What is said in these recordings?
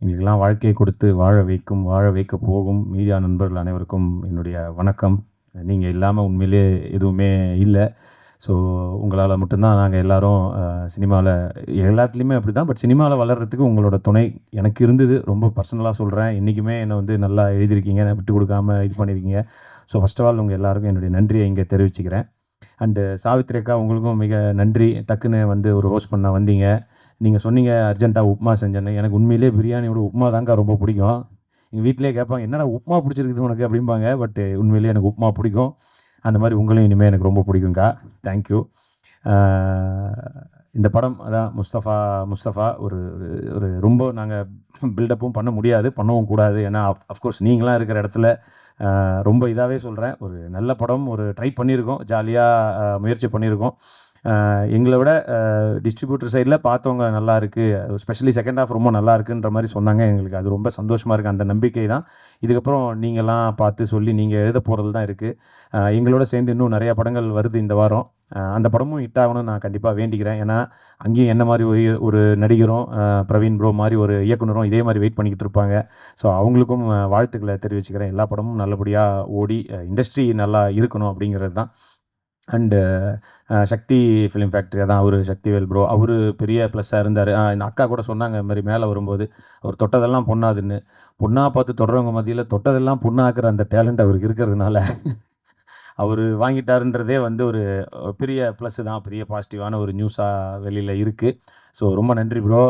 எங்களுக்கெல்லாம் வாழ்க்கையை கொடுத்து வாழ வைக்கும், வாழ வைக்கப் போகும் மீடியா நண்பர்கள் அனைவருக்கும் என்னுடைய வணக்கம். நீங்க இல்லாம உண்மையிலேயே எதுவுமே இல்ல. ஸோ உங்களால மட்டும் தான் நாங்க எல்லாரும் சினிமால எல்லாத்துலயுமே அப்படிதான். பட் சினிமால வளர்றதுக்கு உங்களோட துணை எனக்கு இருந்தது. ரொம்ப பர்சனலா சொல்றேன். இன்னைக்குமே என்ன வந்து நல்லா எழுதியிருக்கீங்க. விட்டுக் குடுக்காம இது பண்ணியிருக்கீங்க. ஸோ ஃபர்ஸ்ட் ஆஃப் ஆல் உங்க எல்லாருக்கும் என்னுடைய நன்றிய இங்க தெரிவிச்சுக்கிறேன். அண்டு சாவித்திரி அக்கா உங்களுக்கும் மிக நன்றி. டக்குன்னு வந்து ஒரு ஹோஸ்ட் பண்ண வந்தீங்க. நீங்க சொன்னீங்க அர்ஜென்ட்டா உப்புமா செஞ்சேன்னு. எனக்கு உண்மையிலேயே பிரியாணியோட உப்புமா தான்க்கா ரொம்ப பிடிக்கும். எங்க வீட்லயே கேட்பாங்க, "என்னடா உப்புமா பிடிச்சிருக்குது உனக்கு?" அப்படிம்பாங்க. பட் உண்மையிலேயே எனக்கு உப்புமா பிடிக்கும். அந்த மாரி உங்களையும் இனிமே எனக்கு ரொம்ப பிடிக்கும்க்கா. Thank you. ஆ இந்த படம் அதான் முஸ்தஃபா முஸ்தஃபா ஒரு ஒரு ரொம்ப நாங்க பில்டப்பும் பண்ண முடியாது. பண்ணவும் கூடாது. ஏன்னா அஃப்கோர்ஸ் நீங்கலாம் இருக்கிற இடத்துல ரொம்ப இதாவே சொல்றேன். ஒரு நல்ல படம், ஒரு ட்ரை பண்ணியிருக்கோம். ஜாலியா முயற்சி பண்ணியிருக்கோம். எங்கள விட டிஸ்ட்ரிபியூட்டர் சைடுல பார்த்தவங்க நல்லா இருக்கு. ஸ்பெஷலி செகண்ட் ஹால்ஃப் ரொம்ப நல்லா இருக்குன்ற மாரி சொன்னாங்க. எங்களுக்கு அது ரொம்ப சந்தோஷமா இருக்கு. அந்த நம்பிக்கை தான். இதுக்கப்புறம் நீங்கலாம் பார்த்து சொல்லி நீங்க எழுத போறதுல தான் இருக்கு. எங்களோட சேர்ந்து இன்னும் நெறைய படங்கள் வருது இந்த வாரம். அந்த படமும் ஹிட் ஆகணும்னு நான் கண்டிப்பா வேண்டிக்கிறேன். ஏன்னா, அங்கேயும் என்ன மாரி ஒரு ஒரு நடிகரும், பிரவீன் ப்ரோ மாரி ஒரு இயக்குனரும் இதே மாரி வெயிட் பண்ணிக்கிட்டு இருப்பாங்க. ஸோ அவங்களுக்கும் வாழ்த்துக்கள தெரிவிச்சுக்கிறேன். எல்லா படமும் நல்லபடியா ஓடி இண்டஸ்ட்ரி நல்லா இருக்கணும் அப்படிங்கிறது தான். அண்டு சக்தி ஃபிலிம் ஃபேக்ட்ரி அதான் அவரு சக்திவேல் ப்ரோ. அவரு பெரிய ப்ளஸ்ஸா இருந்தாரு. என் அக்கா கூட சொன்னாங்க இந்த மாரி மேல வரும்போது, அவர் தொட்டதெல்லாம் பொன்னாதுன்னு. பொண்ணா பார்த்து தொடுறவங்க மத்தியில தொட்டதெல்லாம் பொண்ணாக்குற அந்த டேலண்ட் அவருக்கு இருக்கிறதுனால, அவரு வாங்கிட்டாருன்றதே வந்து ஒரு பெரிய ப்ளஸ் தான். பெரிய பாசிட்டிவான ஒரு நியூஸா வெளியில இருக்கு. ஸோ ரொம்ப நன்றி ப்ரோ.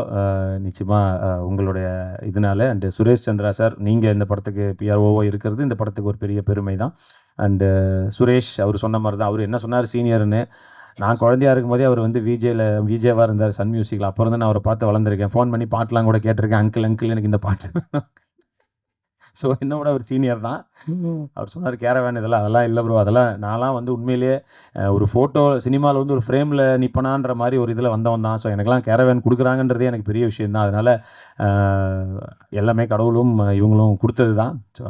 நிச்சயமா உங்களுடைய இதனால அண்ட் சுரேஷ் சந்திரா சார், நீங்க இந்த படத்துக்கு பிஆர்ஓவா இருக்கிறது இந்த படத்துக்கு ஒரு பெரிய பெருமை தான். அண்டு சுரேஷ் அவரு சொன்ன மாரி தான். அவரு என்ன சொன்னாரு சீனியர்ன்னு. நான் குழந்தையா இருக்கும்போதே அவர் வந்து விஜேவா இருந்தாரு சன் மியூசிக்ல. அப்புறம் தான் நான் அவர பார்த்து வளர்ந்துருக்கேன். ஃபோன் பண்ணி பாட்டுலாம் கூட கேட்டுருக்கேன். அங்கிள் அங்கிள் எனக்கு இந்த பாட்டு ஸோ என்ன விட அவர் சீனியர் தான். அவர் சொன்னாரு கேரவேன் அதெல்லாம் இல்ல ப்ரோ. அதெல்லாம் நான்லாம் வந்து உண்மையிலேயே ஒரு ஃபோட்டோ சினிமால வந்து ஒரு ஃப்ரேம்ல நிப்பனான்ற மாரி ஒரு இதில வந்தவன் தான். ஸோ எனக்கெல்லாம் கேரவேன் குடுக்குறாங்கன்றதே எனக்கு பெரிய விஷயம் தான். அதனால அ எல்லாமே கடவுளும் இவங்களும் குடுத்தது தான். ஸோ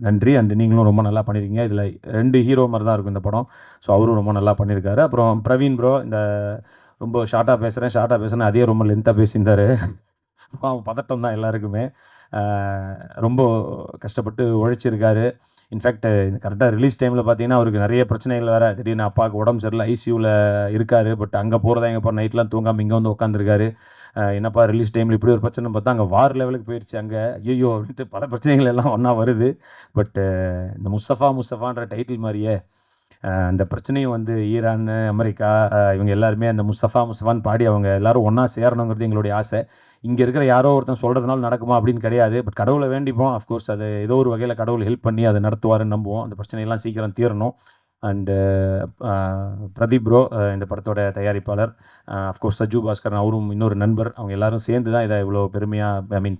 நன்றி. அண்ட் நீங்களும் ரொம்ப நல்லா பண்ணியிருக்கீங்க. இதில 2 ஹீரோ மாரி தான் இருக்கும் இந்த படம். ஸோ அவரும் ரொம்ப நல்லா பண்ணியிருக்காரு. அப்புறம் பிரவீன் ப்ரோ இந்த ரொம்ப ஷார்ட்டா பேசுறேன். அதே ரொம்ப லென்த்தா பேசியிருந்தாரு. பாவம் பதட்டம் தான் எல்லாருக்குமே. அ ரொம்ப கஷ்டப்பட்டு உழைச்சிருக்காரு. இன்ஃபேக்ட் கரெக்ட்டா ரிலீஸ் டைம்ல பார்த்தீங்கன்னா, அவருக்கு நெறைய பிரச்சனைகள் வேற. திடீர்னு அப்பாவுக்கு உடம்பு சரியில்ல. ஐசியூல இருக்காரு. பட் அங்க போறதா, இங்க போறதா நைட்லாம் தூங்காம இங்க வந்து உட்காந்துருக்காரு. என்னப்பா ரிலீஸ் டைம்ல இப்படி ஒரு பிரச்சனைன்னு பார்த்தா, அங்க வார் லெவலுக்கு போயிருச்சு அங்க. ஐய்யய்யோ! அப்படின்ட்டு பல பிரச்சனைகள் எல்லாம் ஒண்ணா வருது. பட் இந்த முஸ்தஃபான்ற டைட்டில் மாரியே அந்த பிரச்சனையும் வந்து ஈரான், அமெரிக்கா இவங்க எல்லாருமே அந்த முஸ்தஃபான்னு பாடி அவங்க எல்லாரும் ஒண்ணா சேரணுங்கிறது எங்களுடைய ஆசை. இங்க இருக்கிற யாரோ ஒருத்தன் சொல்றதுனால நடக்குமா அப்படின்னு கிடையாது. பட் கடவுள வேண்டிப்போம். அஃப்கோர்ஸ் அது ஏதோ ஒரு வகையில கடவுள் ஹெல்ப் பண்ணி அத நடத்துவாருன்னு நம்புவோம். அந்த பிரச்சனையெல்லாம் சீக்கிரம் தீரணும். அண்டு அ பிரதீப் ப்ரோ இந்த படத்தோட தயாரிப்பாளர். அஃப்கோர்ஸ் சஜு பாஸ்கரன் அவரும் இன்னொரு நண்பர். அவங்க எல்லாரும் சேர்ந்து தான் இத இவ்வளோ பெருமையா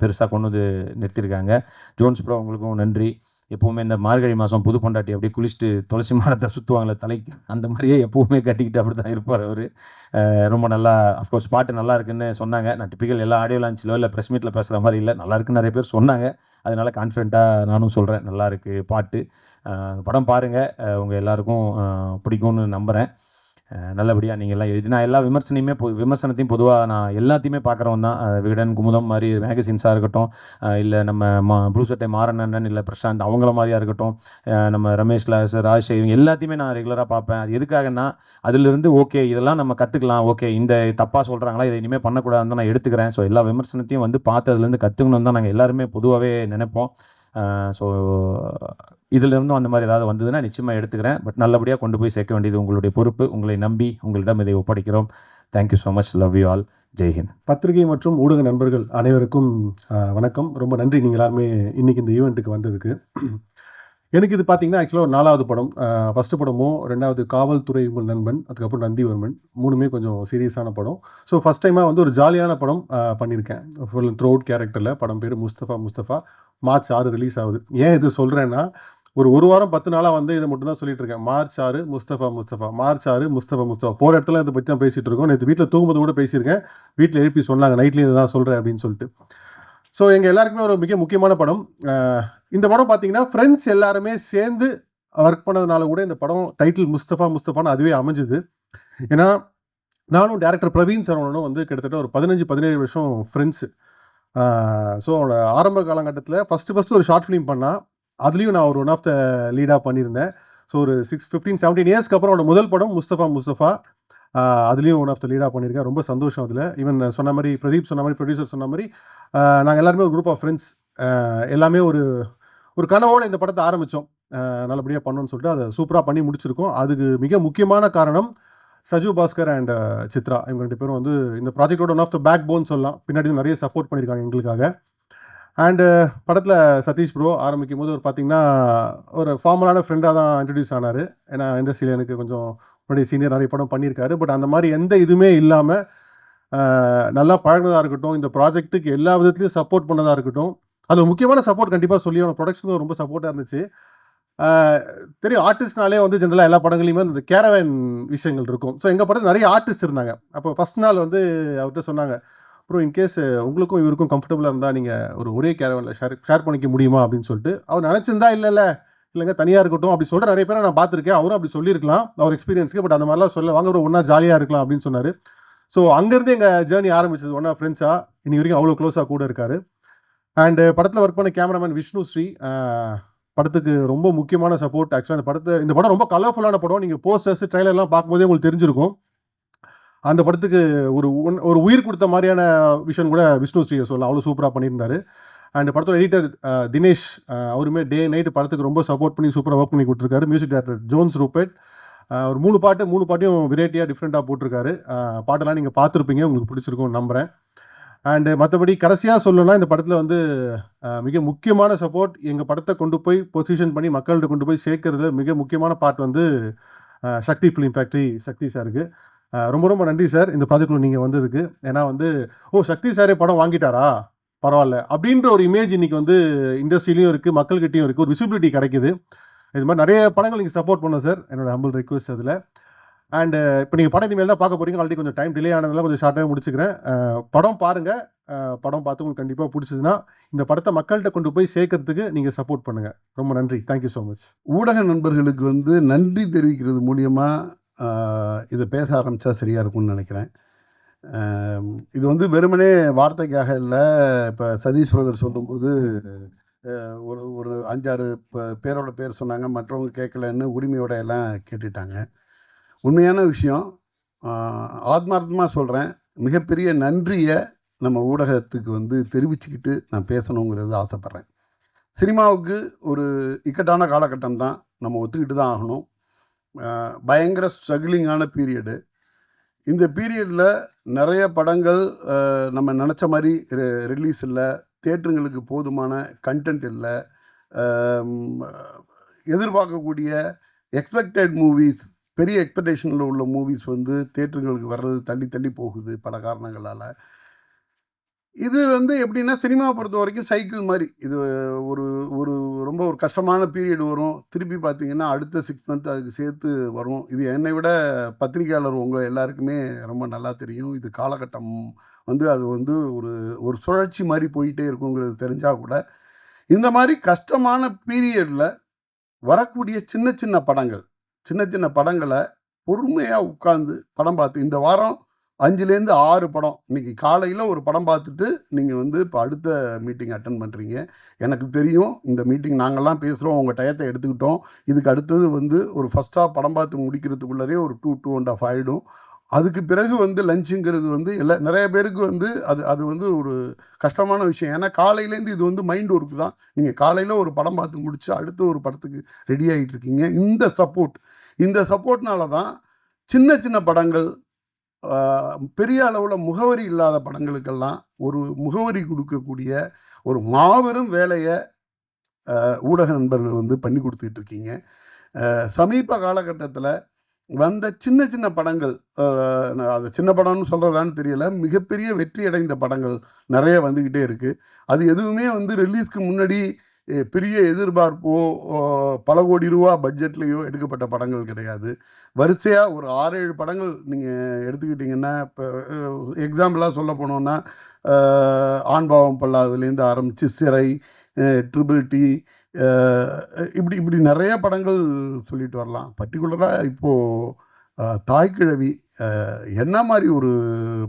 பெருசா கொண்டு வந்து நிறுத்தியிருக்காங்க. ஜோன்ஸ் ப்ரோ உங்களுக்கும் நன்றி. எப்பவுமே இந்த மார்கழி மாசம் புது பொண்டாட்டி அப்படியே குளிச்சுட்டு துளசி மாடத்த சுத்துவாங்கல்ல தலைக்கு, அந்த மாரியே எப்பவுமே கட்டிக்கிட்டு அப்படித்தான் இருப்பாரு அவரு. ரொம்ப நல்லா அஃப்கோர்ஸ் பாட்டு நல்லா இருக்குன்னு சொன்னாங்க. நான் டிப்பிக்கல் எல்லா ஆடியோ லான்ச்லயோ இல்ல பிரஸ் மீட்ல பேசுற மாரி இல்ல. நல்லா இருக்குன்னு நெறைய பேர் சொன்னாங்க. அதனால கான்ஃபிடென்ட்டா நானும் சொல்றேன். நல்லா இருக்கு பாட்டு. படம் பாருங்க. உங்க எல்லாருக்கும் பிடிக்கும்னு நம்புறேன். நல்லபடியா நீங்க எல்லாம் எழுதி நான் எல்லா விமர்சனத்தையும் பொதுவா நான் எல்லாத்தையுமே பார்க்குறவன் தான். விகடன், குமுதம் மாரி மேகசின்ஸா இருக்கட்டும், இல்ல நம்ம ப்ளூ சட்டை மாறனண்ணன், இல்ல பிரசாந்த் அவங்கள மாரியா இருக்கட்டும், நம்ம ரமேஷ் லாஸ், ராஜ்ஷே இவங்க எல்லாத்தையுமே நான் ரெகுலரா பார்ப்பேன். அது எதுக்காகன்னா, அதிலிருந்து ஓகே இதெல்லாம் நம்ம கத்துக்கலாம். ஓகே இந்த தப்பா சொல்றாங்களா, இத இனிமே பண்ணக்கூடாதுன்னு தான் நான் எடுத்துக்கிறேன். ஸோ எல்லா விமர்சனத்தையும் வந்து பார்த்து அதிலிருந்து கத்துக்கணும்னு தான் நாங்க எல்லாருமே பொதுவாவே நெனைப்போம். ஸோ இதிலிருந்தும் அந்த மாரி ஏதாவது வந்ததுன்னா நிச்சயமா எடுத்துக்கிறேன். பட் நல்லபடியா கொண்டு போய் சேர்க்க வேண்டியது உங்களுடைய பொறுப்பு. உங்களை நம்பி உங்களிடம் இதை ஒப்படைக்கிறோம். Thank you so much. Love you all. ஜெய் ஹிந்த். பத்திரிகை மற்றும் ஊடக நண்பர்கள் அனைவருக்கும் வணக்கம். ரொம்ப நன்றி நீங்க எல்லாருமே இன்னைக்கு இந்த ஈவெண்ட்டுக்கு வந்ததுக்கு. எனக்கு இது பார்த்தீங்கன்னா, ஆக்சுவலா ஒரு 4வது படம். ஃபர்ஸ்ட் படமும், 2வது காவல்துறை உங்கள் நண்பன், அதுக்கப்புறம் நந்திவர்மன். 3மே கொஞ்சம் சீரியஸான படம். ஸோ ஃபர்ஸ்ட் டைமா வந்து ஒரு ஜாலியான படம் பண்ணியிருக்கேன். ஃபுல் த்ரூ அவுட் கேரக்டர்ல. படம் பேரு முஸ்தஃபா. மார்ச் 6 ரிலீஸ் ஆகுது. ஏன் இது சொல்றேன்னா, ஒரு வாரம் 10 நாளா வந்து இத மட்டும் தான் சொல்லிட்டு இருக்கேன். மார்ச் 6 முஸ்தஃபா. மார்ச் 6 முஸ்தஃபா. போற இடத்துல இத பத்தி தான் பேசிட்டு இருக்கோம். நேத்து வீட்ல தூங்கும்போது கூட பேசியிருக்கேன். வீட்ல எழுப்பி சொன்னாங்க, நைட்லயும் இத தான் சொல்றேன் அப்படின்னு சொல்லிட்டு. ஸோ எங்க எல்லாருக்குமே ஒரு மிக முக்கியமான படம். இந்த படம் பார்த்தீங்கன்னா, ஃப்ரெண்ட்ஸ் எல்லாருமே சேர்ந்து ஒர்க் பண்ணதுனால கூட இந்த படம் டைட்டில் முஸ்தஃபான்னு அதுவே அமைஞ்சது. ஏன்னா, நானும் டைரக்டர் பிரவீன் சரவணனும் வந்து கிட்டத்தட்ட ஒரு 15, 17 வருஷம் ஃப்ரெண்ட்ஸ். ஸோ ஆரம்ப காலகட்டத்தில் ஃபஸ்ட்டு ஒரு ஷார்ட் ஃபிலிம் பண்ணால் அதுலேயும் நான் ஒரு ஒன் ஆஃப் த லீடாக பண்ணியிருந்தேன். ஸோ ஒரு 15-17 இயர்ஸ்க்கு அப்புறம் அவனோட முதல் படம் முஸ்தஃபா. அதுலேயும் ஒன் ஆஃப் த லீடாக பண்ணியிருக்கேன். ரொம்ப சந்தோஷம் அதில். ஈவன் சொன்ன மாதிரி பிரதீப் சொன்ன மாதிரி, ப்ரொடியூசர் சொன்ன மாதிரி, நாங்கள் எல்லாருமே ஒரு குரூப் ஆஃப் ஃப்ரெண்ட்ஸ் எல்லாமே ஒரு கனவோடு இந்த படத்தை ஆரம்பித்தோம். நல்லபடியாக பண்ணணும்னு சொல்லிட்டு அதை சூப்பராக பண்ணி முடிச்சிருக்கோம். அதுக்கு மிக முக்கியமான காரணம் சஜு பாஸ்கர் அண்ட் சித்ரா. இவங்க 2 பேரும் வந்து இந்த ப்ராஜெக்டோட one of the backbone சொல்லலாம். பின்னாடி நிறைய சப்போர்ட் பண்ணியிருக்காங்க எங்களுக்காக. அண்டு படத்தில் சதீஷ் ப்ரோ ஆரம்பிக்கும் போது பார்த்தீங்கன்னா ஒரு ஃபார்மலான ஃப்ரெண்டாக தான் இன்ட்ரடியூஸ் ஆனார். ஏன்னா இண்டஸ்ட்ரியில் எனக்கு கொஞ்சம் முன்னாடி சீனியர் நிறைய படம் பண்ணியிருக்காரு. பட் அந்த மாதிரி எந்த இதுவுமே இல்லாமல் நல்லா பழகினதாக இருக்கட்டும், இந்த ப்ராஜெக்ட்டுக்கு எல்லா விதத்துலையும் சப்போர்ட் பண்ணதாக இருக்கட்டும். அதில் முக்கியமான சப்போர்ட் கண்டிப்பாக சொல்லி அவன் ப்ரொடக்ஷனும் ரொம்ப சப்போர்ட்டாக இருந்துச்சு. தெரியும் ஆர்டிஸ்ட்னாலே வந்து ஜென்ரலாக எல்லா படங்களையுமே இந்த கேரவேன் விஷயங்கள் இருக்கும். ஸோ எங்கள் படத்தில் நிறைய ஆர்டிஸ்ட் இருந்தாங்க. அப்போ ஃபஸ்ட் நாள் வந்து அவர்கிட்ட சொன்னாங்க, அப்புறம் இன்கேஸ் உங்களுக்கும் இவருக்கும் கம்ஃபர்டபுளாக இருந்தால் நீங்கள் ஒரே கேரவேனில் ஷேர் பண்ணிக்க முடியுமா அப்படின்னு சொல்லிட்டு அவர் நினச்சிருந்தா இல்லைங்க தனியாக இருக்கட்டும் அப்படி சொல்கிற நிறைய பேரை நான் பார்த்துருக்கேன். அவரும் அப்படி சொல்லியிருக்கலாம் அவர் எக்ஸ்பீரியன்ஸ்க்கு. பட் அந்த மாதிரிலாம் சொல்ல வாங்க ஒரு ஒன்றா ஜாலியாக இருக்கலாம் அப்படின்னு சொன்னார். ஸோ அங்கேருந்து எங்கள் ஜேர்னி ஆரம்பிச்சது ஒன்றா ஃப்ரெண்ட்ஸாக. இன்னைக்கு வரைக்கும் அவ்வளோ க்ளோஸாக கூட இருக்காரு. அண்டு படத்தில் ஒர்க் பண்ண கேமராமேன் விஷ்ணு ஸ்ரீ படத்துக்கு ரொம்ப முக்கியமான சப்போர்ட். ஆக்சுவலாக இந்த படம் ரொம்ப கலர்ஃபுல்லான படம். நீங்கள் போஸ்டர்ஸ் ட்ரைலர்லாம் பார்க்கும்போதே உங்களுக்கு தெரிஞ்சிருக்கும். அந்த படத்துக்கு ஒரு உயிர் கொடுத்த மாதிரியான விஷயம் கூட விஷ்ணு ஸ்ரீயை சொல்லலாம். அவ்வளோ சூப்பராக பண்ணியிருந்தாரு. அண்ட் படத்தோட எடிட்டர் தினேஷ், அவருமே டே நைட்டு படத்துக்கு ரொம்ப சப்போர்ட் பண்ணி சூப்பராக ஒர்க் பண்ணி கொடுத்துருக்காரு. மியூசிக் டைரக்டர் ஜோன்ஸ் ரூபர்ட் ஒரு 3 பாட்டையும் வெரைட்டியாக டிஃப்ரெண்ட்டாக போட்டிருக்காரு. பாட்டெல்லாம் நீங்கள் பார்த்துருப்பீங்க, உங்களுக்கு பிடிச்சிருக்கும்னு நம்புகிறேன். அண்டு மற்றபடி கடைசியாக சொல்லணும்னா இந்த படத்தில் வந்து மிக முக்கியமான சப்போர்ட் எங்கள் படத்தை கொண்டு போய் பொசிஷன் பண்ணி மக்கள்கிட்ட கொண்டு போய் சேர்க்கறது மிக முக்கியமான பார்ட் வந்து சக்தி ஃபிலிம் ஃபேக்ட்ரி சக்தி சாருக்கு. ரொம்ப ரொம்ப நன்றி சார் இந்த ப்ராஜெக்டில் நீங்கள் வந்ததுக்கு. ஏன்னா வந்து சக்தி சாரே படம் வாங்கிட்டாரா பரவாயில்ல அப்படின்ற ஒரு இமேஜ் இன்னைக்கு வந்து இண்டஸ்ட்ரியிலையும் இருக்குது, மக்கள்கிட்டையும் இருக்குது, ஒரு விசிபிலிட்டி கிடைக்குது. இது மாதிரி நிறைய படங்கள் நீங்கள் சப்போர்ட் பண்ண சார், என்னோட ஹம்பிள் ரெக்வஸ்ட் அதில். அண்டு இப்போ நீங்கள் படம் இனிமேல் தான் பார்க்க போகிறீங்க. ஆல்ரெடி கொஞ்சம் டைம் டிலே ஆனதுனால கொஞ்சம் ஷார்ட்டாக முடிச்சுக்கிறேன். படம் பாருங்கள். படம் பார்த்து உங்களுக்கு கண்டிப்பாக பிடிச்சதுன்னா இந்த படத்தை மக்கள்கிட்ட கொண்டு போய் சேர்க்கறதுக்கு நீங்கள் சப்போர்ட் பண்ணுங்கள். ரொம்ப நன்றி. Thank you so much. ஊடக நண்பர்களுக்கு வந்து நன்றி தெரிவிக்கிறது மூலியமாக இதை பேச ஆரம்பித்தா சரியாக இருக்கும்னு நினைக்கிறேன். இது வந்து வெறுமனே வார்த்தைக்காக இல்லை. இப்போ சதீஷ் பிரதர் சொல்லும்போது ஒரு 5-6 பேரோட பேர் சொன்னாங்க, மற்றவங்க கேட்கலன்னு உரிமையோட எல்லாம் கேட்டுட்டாங்க. உண்மையான விஷயம், ஆத்மார்த்தமாக சொல்கிறேன், மிகப்பெரிய நன்றியை நம்ம ஊடகத்துக்கு வந்து தெரிவிச்சுக்கிட்டு நான் பேசணுங்கிறது ஆசைப்பட்றேன். சினிமாவுக்கு ஒரு இக்கட்டான காலகட்டம் தான், நம்ம ஒத்துக்கிட்டு தான் ஆகணும். பயங்கர ஸ்ட்ரகிளிங்கான பீரியடு. இந்த பீரியடில் நிறைய படங்கள் நம்ம நினச்ச மாதிரி ரிலீஸ் இல்லை, தியேட்டருங்களுக்கு போதுமான கண்டென்ட் இல்லை, எதிர்பார்க்கக்கூடிய எக்ஸ்பெக்டட் மூவிஸ், பெரிய எக்ஸ்பெக்டேஷனில் உள்ள மூவிஸ் வந்து தியேட்டருங்களுக்கு வர்றது தள்ளி போகுது பல காரணங்களால். இது வந்து எப்படின்னா சினிமாவை பொறுத்த வரைக்கும் சைக்கிள் மாதிரி. இது ஒரு ஒரு ரொம்ப ஒரு கஷ்டமான பீரியட் வரும், திருப்பி பார்த்தீங்கன்னா அடுத்த 6 மந்த் அதுக்கு சேர்த்து வரும். இது என்னை விட பத்திரிகையாளர் உங்கள் எல்லாருக்குமே ரொம்ப நல்லா தெரியும். இது காலகட்டம் வந்து அது வந்து ஒரு சுழற்சி மாதிரி போயிட்டே இருக்குங்கிறது தெரிஞ்சால் கூட, இந்த மாதிரி கஷ்டமான பீரியடில் வரக்கூடிய சின்ன சின்ன படங்களை பொறுமையாக உட்கார்ந்து படம் பார்த்து, இந்த வாரம் 5லேருந்து 6 படம், இன்றைக்கி காலையில் ஒரு படம் பார்த்துட்டு நீங்கள் வந்து இப்போ அடுத்த மீட்டிங் அட்டன் பண்ணுறீங்க. எனக்கு தெரியும் இந்த மீட்டிங் நாங்கள்லாம் பேசுகிறோம், உங்கள் டயத்தை எடுத்துக்கிட்டோம். இதுக்கு அடுத்தது வந்து ஒரு ஃபஸ்ட்டாக படம் பார்த்து முடிக்கிறதுக்குள்ளரே ஒரு 2-2.5 ஆகிடும். அதுக்கு பிறகு வந்து லஞ்சுங்கிறது வந்து நிறைய பேருக்கு வந்து அது வந்து ஒரு கஷ்டமான விஷயம். ஏன்னா காலையிலேருந்து இது வந்து மைண்ட் ஒர்க்கு தான். நீங்கள் காலையில் ஒரு படம் பார்த்து முடிச்சு அடுத்த ஒரு படத்துக்கு ரெடி ஆகிட்டு இருக்கீங்க. இந்த சப்போர்ட்னால தான் சின்ன படங்கள், பெரிய அளவில் முகவரி இல்லாத படங்களுக்கெல்லாம் ஒரு முகவரி கொடுக்கக்கூடிய ஒரு மாபெரும் வேலையை ஊடக நண்பர்கள் வந்து பண்ணி கொடுத்துட்டு இருக்கீங்க. சமீப காலகட்டத்தில் வந்த சின்ன படங்கள், அது சின்ன படம்னு சொல்கிறதான்னு தெரியல, மிகப்பெரிய வெற்றி அடைந்த படங்கள் நிறைய வந்துக்கிட்டே இருக்குது. அது எதுவுமே வந்து ரிலீஸ்க்கு முன்னாடி பெரிய எதிர்பார்ப்போ பல கோடி ரூபா பட்ஜெட்லேயோ எடுக்கப்பட்ட படங்கள் கிடையாது. வரிசையாக ஒரு 6-7 படங்கள் நீங்கள் எடுத்துக்கிட்டிங்கன்னா, இப்போ எக்ஸாம்பிளாக சொல்ல போனோன்னா ஆண்பாவம் பல்லாதுலேருந்து ஆரம்பித்து சிறை, ட்ரிபிள் டி, இப்படி நிறைய படங்கள் சொல்லிட்டு வரலாம். பர்டிகுலராக இப்போது தாய்க்கிழவி என்ன மாதிரி ஒரு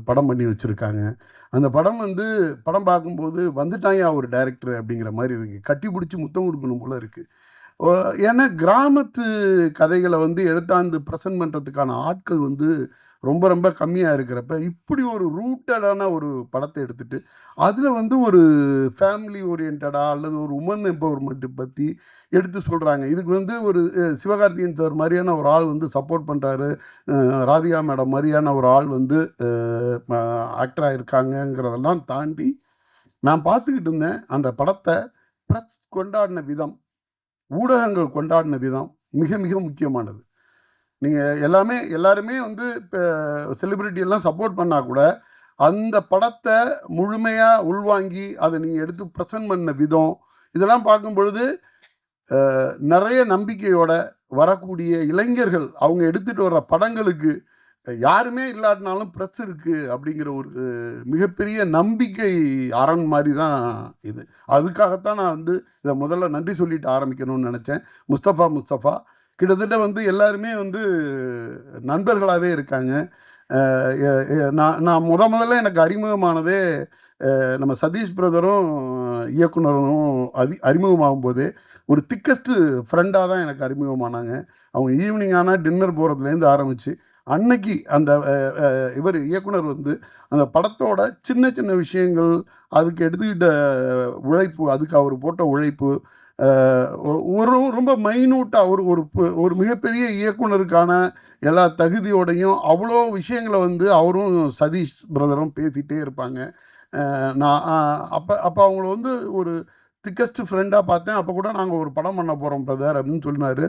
படம் பண்ணி வச்சுருக்காங்க. அந்த படம் வந்து படம் பார்க்கும்போது வந்துட்டாயா ஒரு டைரக்டர் அப்படிங்கிற மாதிரி இருக்குது. கட்டி பிடிச்சி முத்தம் கொடுக்கணும் போல இருக்குது. ஏன்னா கிராமத்து கதைகளை வந்து எடுத்தாந்து ப்ரெசென்ட் பண்ணுறதுக்கான ஆட்கள் வந்து ரொம்ப ரொம்ப கம்மியாக இருக்கிறப்ப இப்படி ஒரு ரூட்டடான ஒரு படத்தை எடுத்துட்டு அதில் வந்து ஒரு ஃபேமிலி ஓரியன்டா அல்லது ஒரு உமன் எம்பவர்மெண்ட்டை பற்றி எடுத்து சொல்கிறாங்க. இதுக்கு வந்து ஒரு சிவகார்த்திகேயன் சார் மாதிரியான ஒரு ஆள் வந்து சப்போர்ட் பண்ணுறாரு, ராதிகா மேடம் மாதிரியான ஒரு ஆள் வந்து ஆக்டராக இருக்காங்கங்கிறதெல்லாம் தாண்டி நான் பார்த்துக்கிட்டு இருந்தேன். அந்த படத்தை ப்ரெஸ் கொண்டாடின விதம், ஊடகங்கள் கொண்டாடின விதம் மிக மிக முக்கியமானது. நீங்கள் எல்லாருமே வந்து இப்போ செலிப்ரிட்டியெல்லாம் சப்போர்ட் பண்ணால் கூட அந்த படத்தை முழுமையாக உள்வாங்கி அதை நீங்கள் எடுத்து ப்ரெசென்ட் பண்ண விதம் இதெல்லாம் பார்க்கும் பொழுது நிறைய நம்பிக்கையோட வரக்கூடிய இளைஞர்கள் அவங்க எடுத்துகிட்டு வர்ற படங்களுக்கு யாருமே இல்லாட்டினாலும் ப்ரெஸ் இருக்குது அப்படிங்கிற ஒரு மிகப்பெரிய நம்பிக்கை அரண் மாதிரி தான் இது. அதுக்காகத்தான் நான் வந்து இதை முதல்ல நன்றி சொல்லிட்டு ஆரம்பிக்கணும்னு நினச்சேன். முஸ்தபா கிட்டத்தட்ட வந்து எல்லாருமே வந்து நண்பர்களாகவே இருக்காங்க. நான் முதல்ல எனக்கு அறிமுகமானதே நம்ம சதீஷ் பிரதரும் இயக்குனரும் அறிமுகமாகும் போது ஒரு திக்கஸ்ட்டு ஃப்ரெண்டாக தான் எனக்கு அறிமுகமானாங்க. அவங்க ஈவினிங் ஆனால் டின்னர் போகிறதுலேருந்து ஆரம்பித்து அன்னைக்கு அந்த இவர் இயக்குனர் வந்து அந்த படத்தோட சின்ன சின்ன விஷயங்கள், அதுக்கு எடுத்துக்கிட்ட உழைப்பு, அதுக்கு அவர் போட்ட உழைப்பு ஒரு ரொம்ப மைனூட்டாக ஒரு மிகப்பெரிய இயக்குனருக்கான எல்லா தகுதியோடையும் அவ்வளோ விஷயங்களை வந்து அவரும் சதீஷ் பிரதரும் பேசிகிட்டே இருப்பாங்க. நான் அப்போ அவங்கள வந்து ஒரு திக்கஸ்ட் ஃப்ரெண்டாக பார்த்தேன். அப்போ கூட நாங்கள் ஒரு படம் பண்ண போகிறோம் பிரதர் அப்படின்னு சொன்னார்.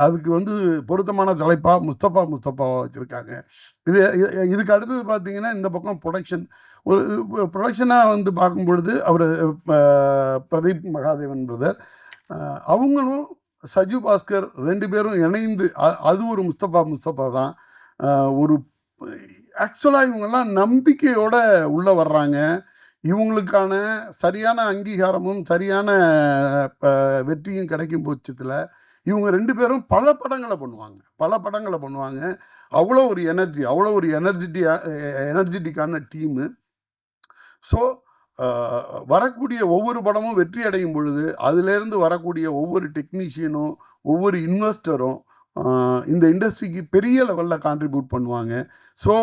அதுக்கு வந்து பொருத்தமான தலைப்பாக முஸ்தபா வச்சுருக்காங்க. இதுக்கு அடுத்தது பார்த்தீங்கன்னா இந்த பக்கம் ஒரு ப்ரொடக்ஷனாக வந்து பார்க்கும் பொழுது அவர் பிரதீப் மகாதேவன் பிரதர், அவங்களும் சஜு பாஸ்கர் 2 பேரும் இணைந்து அது ஒரு முஸ்தபா தான். ஒரு ஆக்சுவலாக இவங்கெல்லாம் நம்பிக்கையோட உள்ளே வர்றாங்க. இவங்களுக்கான சரியான அங்கீகாரமும் சரியான வெற்றியும் கிடைக்கும் பட்சத்தில் இவங்க 2 பேரும் பல படங்களை பண்ணுவாங்க. அவ்வளோ ஒரு எனர்ஜெட்டிக்கான டீமு. ஸோ வரக்கூடிய ஒவ்வொரு படமும் வெற்றி அடையும் பொழுது அதிலேருந்து வரக்கூடிய ஒவ்வொரு டெக்னீஷியனும் ஒவ்வொரு இன்வெஸ்டரும் இந்த இண்டஸ்ட்ரிக்கு பெரிய லெவலில் கான்ட்ரிபியூட் பண்ணுவாங்க. ஸோ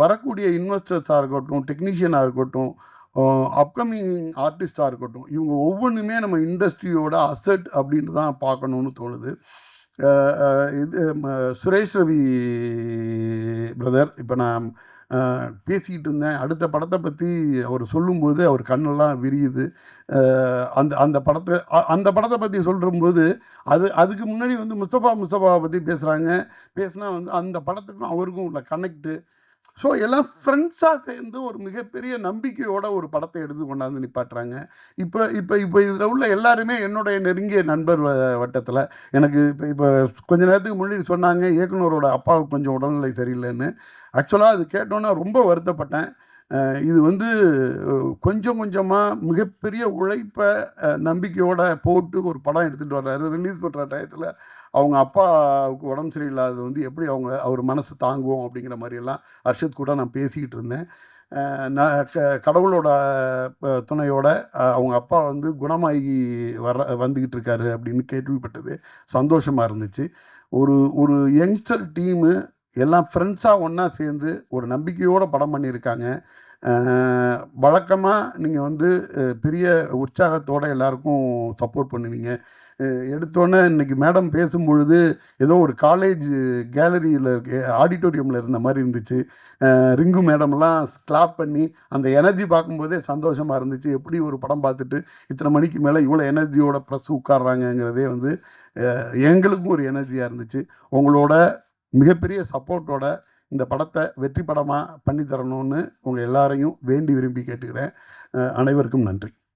வரக்கூடிய இன்வெஸ்டர்ஸாக இருக்கட்டும், டெக்னீஷியனாக இருக்கட்டும், அப்கமிங் ஆர்டிஸ்டாக இருக்கட்டும், இவங்க ஒவ்வொன்றுமே நம்ம இண்டஸ்ட்ரியோட அசெட் அப்படின்னு தான் பார்க்கணுன்னு தோணுது. இது சுரேஷ் ரவி பிரதர் இப்போ நான் பேசிக்கிட்டு இருந்தேன். அடுத்த படத்தை பற்றி அவர் சொல்லும்போது அவர் கண்ணெல்லாம் விரியுது. அந்த படத்தை பற்றி சொல்லும்போது அதுக்கு முன்னாடி வந்து முஸ்தபாவை பற்றி பேசுனா வந்து அந்த படத்துக்கும் அவருக்கும் உள்ள கனெக்டு. ஸோ எல்லாம் ஃப்ரெண்ட்ஸாக சேர்ந்து ஒரு மிகப்பெரிய நம்பிக்கையோட ஒரு படத்தை எடுத்து கொண்டாந்து நிப்பாட்டுறாங்க. இப்போ இதில் உள்ள எல்லாருமே என்னுடைய நெருங்கிய நண்பர் வட்டத்தில். எனக்கு இப்போ கொஞ்ச நேரத்துக்கு முன்னாடி சொன்னாங்க இயக்குனரோட அப்பாவுக்கு கொஞ்சம் உடல்நிலை சரியில்லைன்னு. ஆக்சுவலாக அது கேட்டோன்னா ரொம்ப வருத்தப்பட்டேன். இது வந்து கொஞ்சம் கொஞ்சமாக மிகப்பெரிய உழைப்பை நம்பிக்கையோட போட்டு ஒரு படம் எடுத்துகிட்டு வர்றாரு. ரிலீஸ் பண்ணுற டயத்தில் அவங்க அப்பாவுக்கு உடம்பு சரியில்லாதது வந்து எப்படி அவர் மனசு தாங்குவோம் அப்படிங்கிற மாதிரியெல்லாம் அர்ஷத் கூட நான் பேசிக்கிட்டு இருந்தேன். நான் கடவுளோட துணையோட அவங்க அப்பா வந்து குணமாகி வந்துக்கிட்டு இருக்காரு அப்படின்னு கேள்விப்பட்டது சந்தோஷமாக இருந்துச்சு. ஒரு யங்ஸ்டர் டீமு எல்லாம் ஃப்ரெண்ட்ஸாக ஒன்றா சேர்ந்து ஒரு நம்பிக்கையோடு படம் பண்ணியிருக்காங்க. வழக்கமாக நீங்கள் வந்து பெரிய உற்சாகத்தோடு எல்லாருக்கும் சப்போர்ட் பண்ணுவீங்க. எடுத்தோன்னே இன்றைக்கி மேடம் பேசும்பொழுது ஏதோ ஒரு காலேஜ் கேலரியில் ஆடிட்டோரியமில் இருந்த மாதிரி இருந்துச்சு. ரிங்கு மேடம்லாம் கிளாப் பண்ணி அந்த எனர்ஜி பார்க்கும்போதே சந்தோஷமாக இருந்துச்சு. எப்படி ஒரு படம் பார்த்துட்டு இத்தனை மணிக்கு மேலே இவ்வளோ எனர்ஜியோட ப்ரெஸ் உட்கார்றாங்கங்கிறதே வந்து எங்களுக்கும் ஒரு எனர்ஜியாக இருந்துச்சு. உங்களோட மிகப்பெரிய சப்போர்ட்டோட இந்த படத்தை வெற்றி படமாக பண்ணித்தரணும்னு உங்கள் எல்லாரையும் வேண்டி விரும்பி கேட்டுக்கிறேன். அனைவருக்கும் நன்றி.